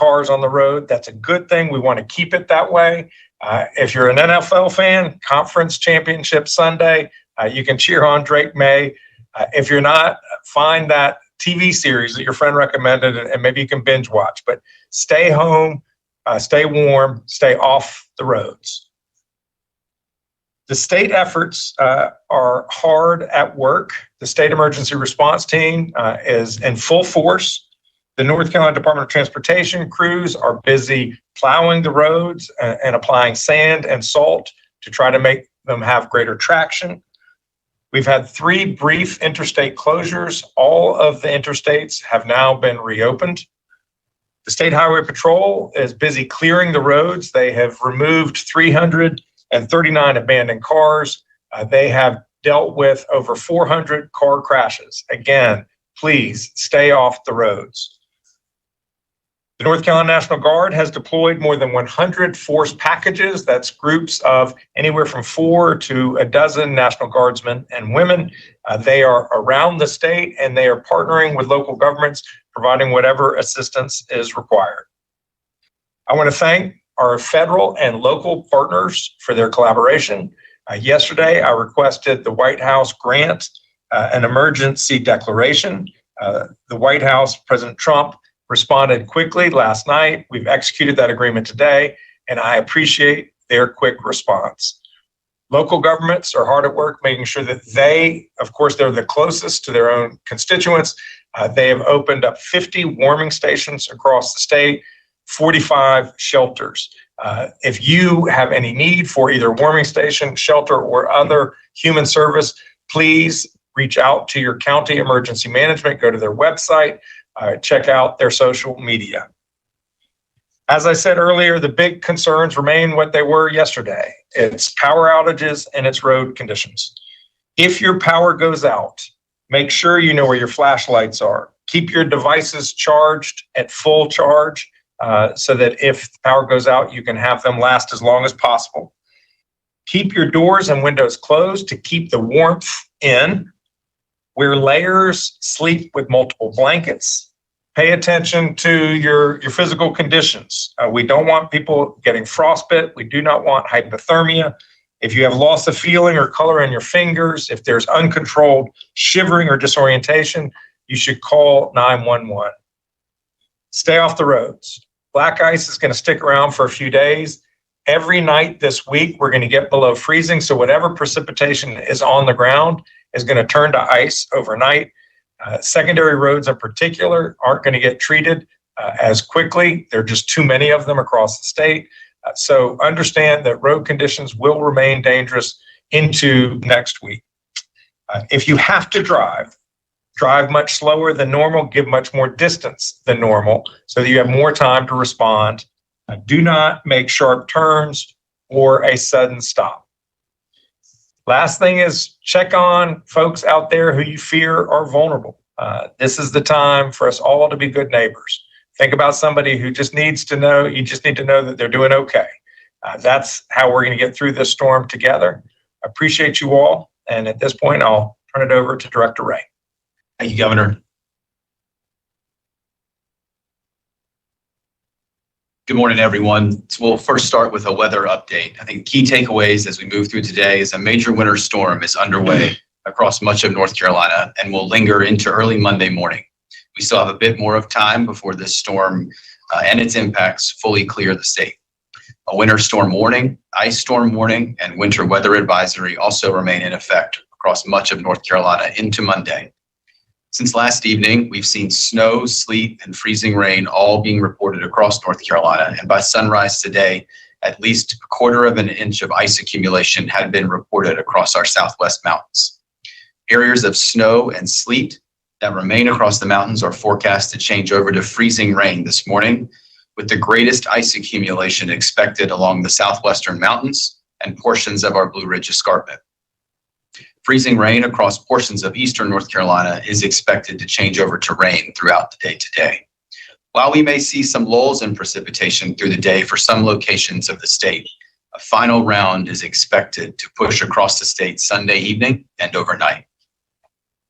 cars on the road. That's a good thing. We want to keep it that way. If you're an NFL fan, Conference Championship Sunday, you can cheer on Drake May. If you're not, find that TV series that your friend recommended, and maybe you can binge watch. But stay home, stay warm, stay off the roads. The state efforts are hard at work. The state emergency response team is in full force. The North Carolina Department of Transportation crews are busy plowing the roads and applying sand and salt to try to make them have greater traction. We've had 3 brief interstate closures. All of the interstates have now been reopened. The State Highway Patrol is busy clearing the roads. They have removed 339 abandoned cars. They have dealt with over 400 car crashes. Again, please stay off the roads. The North Carolina National Guard has deployed more than 100 force packages. That's groups of anywhere from 4 to a dozen National Guardsmen and women. They are around the state, and they are partnering with local governments, providing whatever assistance is required. I want to thank our federal and local partners for their collaboration. Yesterday, I requested the White House grant an emergency declaration. The White House, President Trump, responded quickly last night. We've executed that agreement today, and I appreciate their quick response. Local governments are hard at work making sure that they, of course, they're the closest to their own constituents. They have opened up 50 warming stations across the state, 45 shelters. If you have any need for either warming station, shelter, or other human service, please reach out to your county emergency management, go to their website, check out their social media. As I said earlier, the big concerns remain what they were yesterday. It's power outages and it's road conditions. If your power goes out, make sure you know where your flashlights are. Keep your devices charged at full charge so that if the power goes out, you can have them last as long as possible. Keep your doors and windows closed to keep the warmth in. Wear layers, sleep with multiple blankets. Pay attention to your physical conditions. We don't want people getting frostbite. We do not want hypothermia. If you have loss of feeling or color in your fingers, if there's uncontrolled shivering or disorientation, you should call 911. Stay off the roads. Black ice is going to stick around for a few days. Every night this week, we're going to get below freezing. So whatever precipitation is on the ground is going to turn to ice overnight. Secondary roads in particular aren't going to get treated as quickly. There are just too many of them across the state. So understand that road conditions will remain dangerous into next week. If you have to drive much slower than normal, give much more distance than normal so that you have more time to respond. Do not make sharp turns or a sudden stop. Last thing is check on folks out there who you fear are vulnerable. This is the time for us all to be good neighbors. Think about somebody who just needs to know, you just need to know that they're doing okay. That's how we're going to get through this storm together. I appreciate you all. And at this point, I'll turn it over to Director Ray. Thank you, Governor. Good morning, everyone. So we'll first start with a weather update. I think key takeaways as we move through today is a major winter storm is underway across much of North Carolina and will linger into early Monday morning. We still have a bit more of time before this storm and its impacts fully clear the state. A winter storm warning, ice storm warning, and winter weather advisory also remain in effect across much of North Carolina into Monday. Since last evening, we've seen snow, sleet, and freezing rain all being reported across North Carolina. And by sunrise today, at least a quarter of an inch of ice accumulation had been reported across our southwest mountains. Areas of snow and sleet that remain across the mountains are forecast to change over to freezing rain this morning, with the greatest ice accumulation expected along the southwestern mountains and portions of our Blue Ridge Escarpment. Freezing rain across portions of eastern North Carolina is expected to change over to rain throughout the day today. While we may see some lulls in precipitation through the day for some locations of the state, a final round is expected to push across the state Sunday evening and overnight.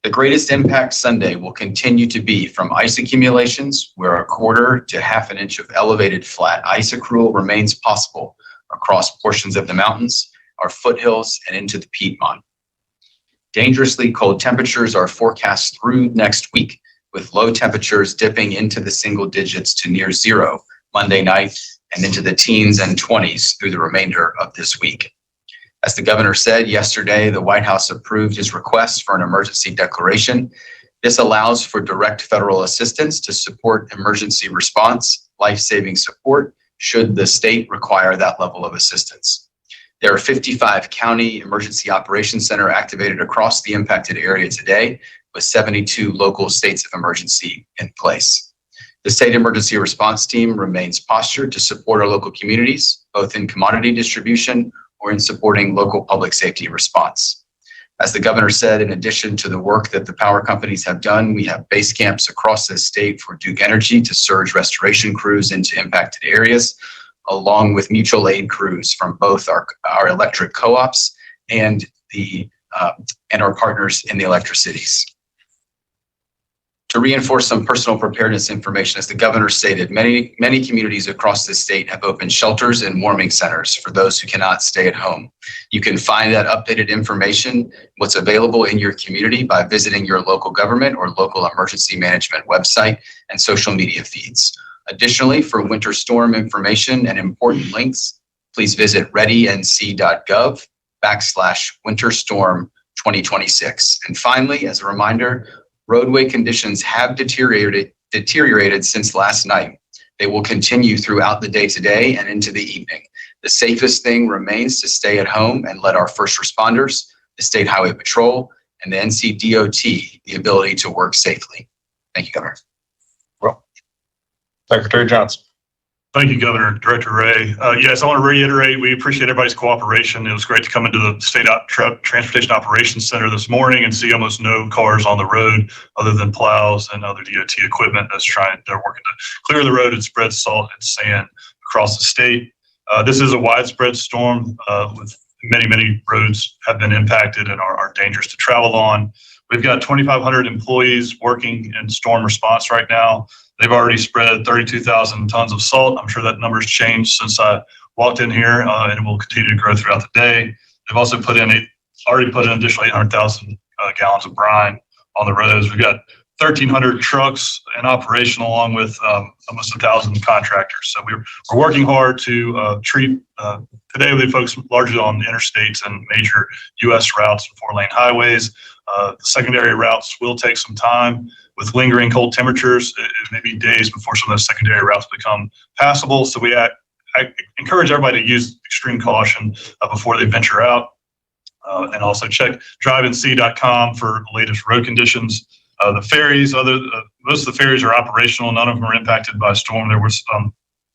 The greatest impact Sunday will continue to be from ice accumulations, where a quarter to half an inch of elevated flat ice accrual remains possible across portions of the mountains, our foothills, and into the Piedmont. Dangerously cold temperatures are forecast through next week, with low temperatures dipping into the single digits to near zero Monday night and into the teens and 20s through the remainder of this week. As the governor said yesterday, the White House approved his request for an emergency declaration. This allows for direct federal assistance to support emergency response, life-saving support, should the state require that level of assistance. There are 55 county emergency operations center activated across the impacted area today, with 72 local states of emergency in place. The state emergency response team remains postured to support our local communities, both in commodity distribution or in supporting local public safety response. As the governor said, in addition to the work that the power companies have done, we have base camps across the state for Duke Energy to surge restoration crews into impacted areas, along with mutual aid crews from both our electric co-ops and our partners in the electricities. To reinforce some personal preparedness information, as the governor stated, many communities across the state have opened shelters and warming centers for those who cannot stay at home. You can find that updated information, what's available in your community, by visiting your local government or local emergency management website and social media feeds. Additionally, for winter storm information and important links, please visit readync.gov/winterstorm 2026. And finally, as a reminder, roadway conditions have deteriorated since last night. They will continue throughout the day today and into the evening. The safest thing remains to stay at home and let our first responders, the State Highway Patrol, and the NCDOT the ability to work safely. Thank you, Governor. Well, Secretary Johnson. Thank you, Governor. Director Ray. Yes, I want to reiterate, we appreciate everybody's cooperation. It was great to come into the State Transportation Operations Center this morning and see almost no cars on the road other than plows and other DOT equipment they're working to clear the road and spread salt and sand across the state. This is a widespread storm with many roads have been impacted and are dangerous to travel on. We've got 2,500 employees working in storm response right now. They've already spread 32,000 tons of salt. I'm sure that number's changed since I walked in here, and it will continue to grow throughout the day. They've also already put in additional 800,000 gallons of brine on the roads. We've got 1,300 trucks in operation, along with almost 1,000 contractors. So we're working hard to treat. Today we focus largely on the interstates and major U.S. routes and 4-lane highways. The secondary routes will take some time. With lingering cold temperatures, it may be days before some of those secondary routes become passable. So I encourage everybody to use extreme caution before they venture out. And also check driveandc.com for the latest road conditions. The ferries, most of the ferries are operational. None of them are impacted by storm. There was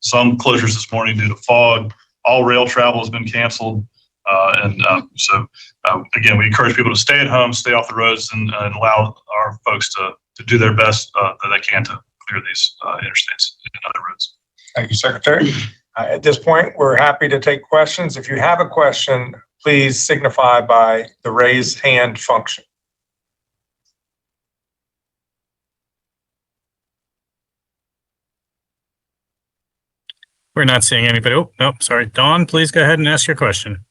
some closures this morning due to fog. All rail travel has been canceled. So again, we encourage people to stay at home, stay off the roads, and allow our folks to do their best that they can to clear these interstates and other roads. Thank you, Secretary. At this point, we're happy to take questions. If you have a question, please signify by the raise hand function. We're not seeing anybody. Oh, no, sorry. Dawn, please go ahead and ask your question.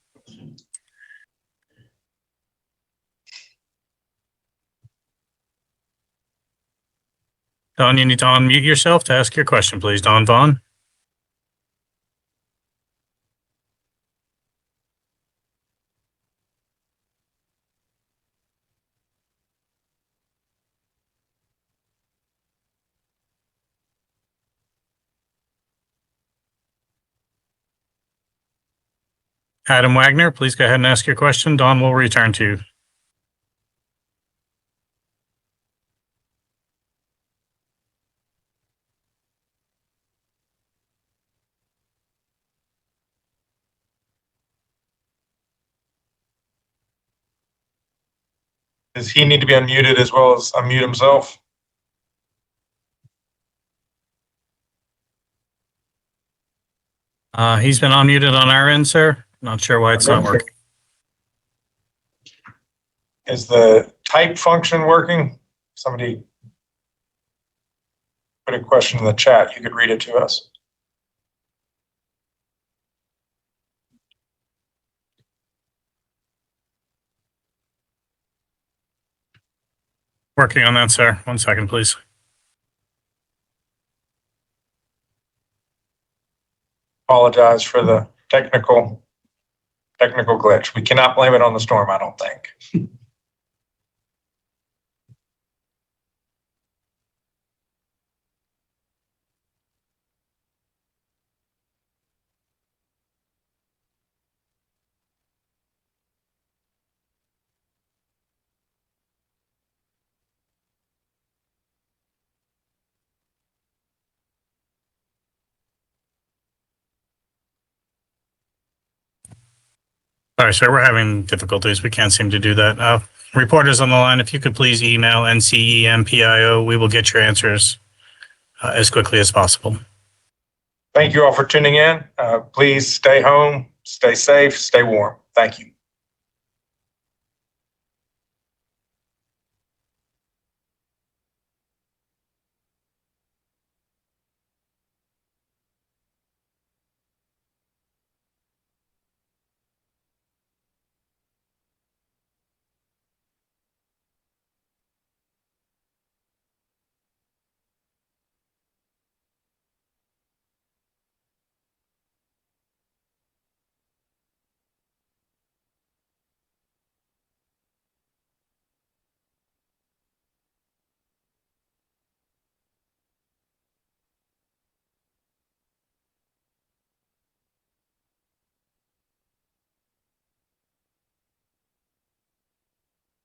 Dawn, you need to unmute yourself to ask your question, please. Dawn Vaughn. Adam Wagner, please go ahead and ask your question. Dawn will return to you. Does he need to be unmuted as well as unmute himself? He's been unmuted on our end, sir. Not sure why it's not working. Is the type function working? Somebody put a question in the chat. You could read it to us. Working on that, sir. 1 second, please. Apologize for the technical glitch. We cannot blame it on the storm, I don't think. Sorry, sir. We're having difficulties. We can't seem to do that. Reporters on the line, if you could please email NCEMPIO, we will get your answers as quickly as possible. Thank you all for tuning in. Please stay home, stay safe, stay warm. Thank you.